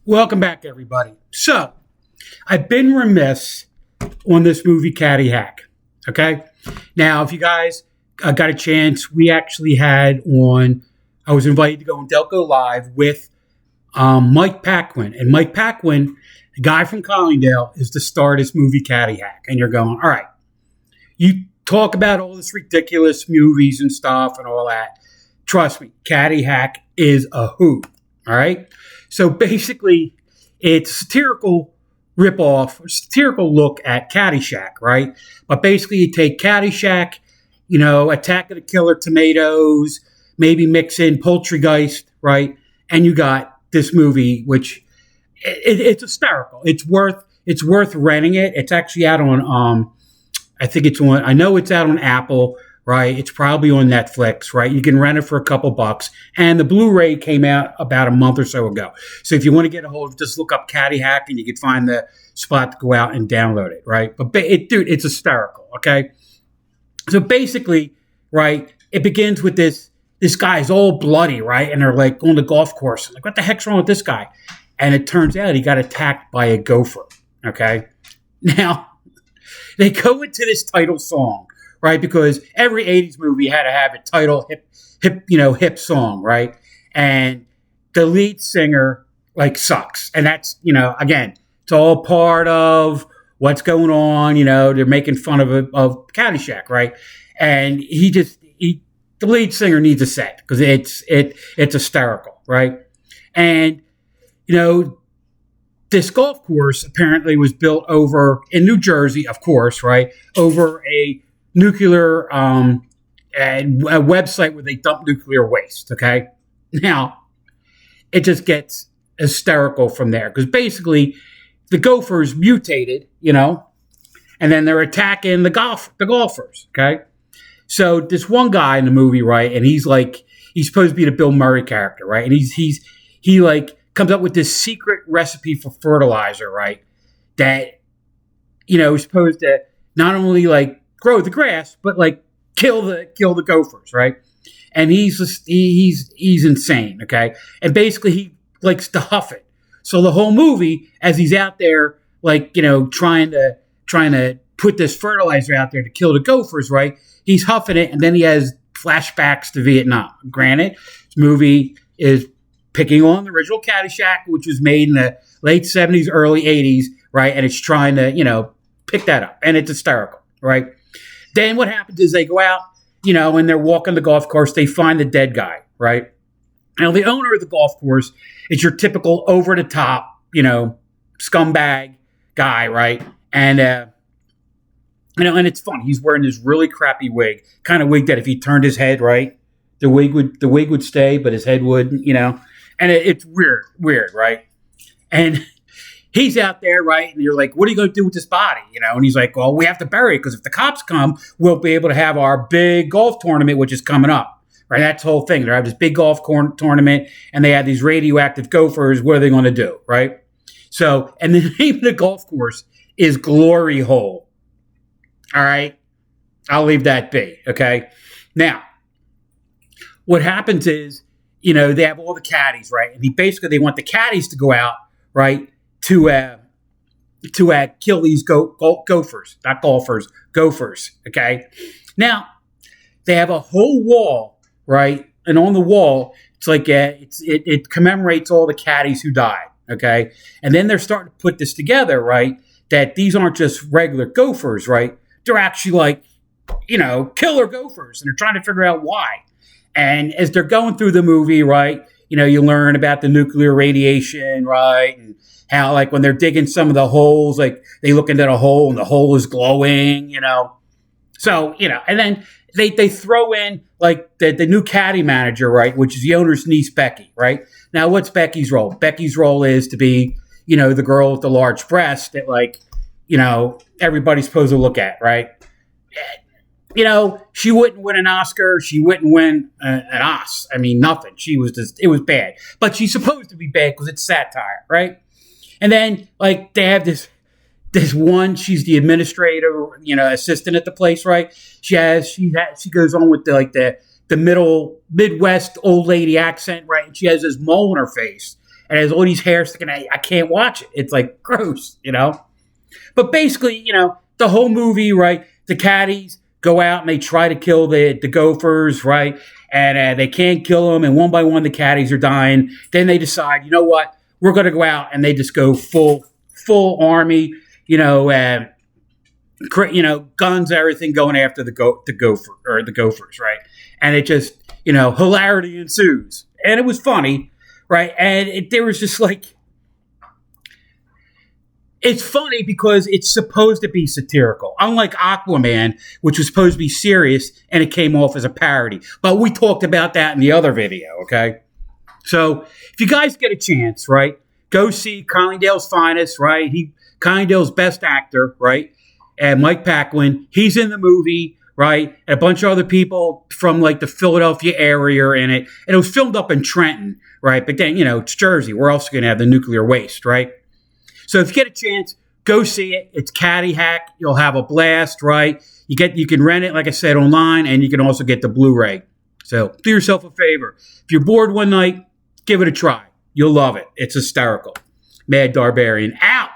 Welcome back, everybody. So, I've been remiss on this movie, CADDY Hack. Okay? Now, if you guys got a chance, we actually I was invited to go on Delco Live with Mike Paquin. And Mike Paquin, the guy from Collingdale, is the star of this movie, CADDY Hack. And you're going, all right, you talk about all this ridiculous movies and stuff and all that. Trust me, CADDY Hack is a hoot. All right? So basically, it's a satirical ripoff, satirical look at Caddyshack, right? But basically, you take Caddyshack, Attack of the Killer Tomatoes, maybe mix in Poultrygeist, right? And you got this movie, which it's hysterical. It's worth renting it. It's actually out on I know it's out on Apple. Right, it's probably on Netflix, right? You can rent it for a couple bucks. And the Blu-ray came out about a month or so ago. So if you want to get a hold of it, just look up CADDY Hack and you can find the spot to go out and download it, right? But dude, it's hysterical, okay? So basically, right, it begins with this guy's all bloody, right? And they're like on the golf course. Like, what the heck's wrong with this guy? And it turns out he got attacked by a gopher, okay? Now, they go into this title song. Right, because every '80s movie had to have a title hip song, right? And the lead singer sucks, and that's again, it's all part of what's going on. They're making fun of Caddyshack, right? And the lead singer needs a set because it's hysterical, right? And this golf course apparently was built over in New Jersey, of course, right? Over a nuclear a website where they dump nuclear waste, okay? Now, it just gets hysterical from there because basically the gophers mutated, and then they're attacking the golfers, okay? So this one guy in the movie, right, and he's supposed to be the Bill Murray character, right? And he comes up with this secret recipe for fertilizer, right? That, is supposed to not only grow the grass, but kill the gophers, right? And he's insane, okay? And basically he likes to huff it. So the whole movie, as he's out there, trying to put this fertilizer out there to kill the gophers, right? He's huffing it, and then he has flashbacks to Vietnam. Granted, this movie is picking on the original Caddyshack, which was made in the late 70s, early 80s, right? And it's trying to, pick that up, and it's hysterical, right? Then what happens is they go out, and they're walking the golf course. They find the dead guy, right? Now, the owner of the golf course is your typical over-the-top, scumbag guy, right? And, and it's funny. He's wearing this really crappy wig, kind of wig that if he turned his head, right, the wig would stay, but his head wouldn't, And it's weird, right? And he's out there, right? And you're like, what are you going to do with this body? And he's like, well, we have to bury it because if the cops come, we'll be able to have our big golf tournament, which is coming up, right? That's the whole thing. They have this big golf tournament and they have these radioactive gophers. What are they going to do, right? So, and the name of the golf course is Glory Hole. All right? I'll leave that be, okay? Now, what happens is, they have all the caddies, right? And they want the caddies to go out, right? To kill these gophers, not golfers, gophers, okay? Now, they have a whole wall, right? And on the wall, it's it commemorates all the caddies who died, okay? And then they're starting to put this together, right? That these aren't just regular gophers, right? They're actually killer gophers, and they're trying to figure out why. And as they're going through the movie, right, you learn about the nuclear radiation, right? And how, when they're digging some of the holes, they look into the hole and the hole is glowing, So, and then they throw in, the new caddy manager, right, which is the owner's niece, Becky, right? Now, what's Becky's role? Becky's role is to be, the girl with the large breast that, everybody's supposed to look at, right? She wouldn't win an Oscar. She wouldn't win an Os. I mean, nothing. It was bad. But she's supposed to be bad because it's satire, right? And then, they have this one, she's the administrator, assistant at the place, right? She goes on with the Midwest old lady accent, right? And she has this mole in her face. and has all these hairs sticking out. I can't watch it. It's like gross, you know. But basically, you know, the whole movie, right? The caddies go out and they try to kill the gophers, right? And they can't kill them, and one by one the caddies are dying. Then they decide, you know what? We're going to go out, and they just go full army, you know, guns, everything, going after the gophers, right? And it just, you know, hilarity ensues, and it was funny, right? And there was just like, it's funny because it's supposed to be satirical, unlike Aquaman, which was supposed to be serious, and it came off as a parody. But we talked about that in the other video, okay? So if you guys get a chance, right, go see Collingdale's Finest, right? Collingdale's best actor, right? And Mike Paquin, he's in the movie, right? And a bunch of other people from like the Philadelphia area are in it. And it was filmed up in Trenton, right? But then, you know, it's Jersey. We're also going to have the nuclear waste, right? So if you get a chance, go see it. It's Caddy Hack. You'll have a blast, right? You can rent it, like I said, online, and you can also get the Blu-ray. So do yourself a favor. If you're bored one night, give it a try. You'll love it. It's hysterical. Mad Darbarian out.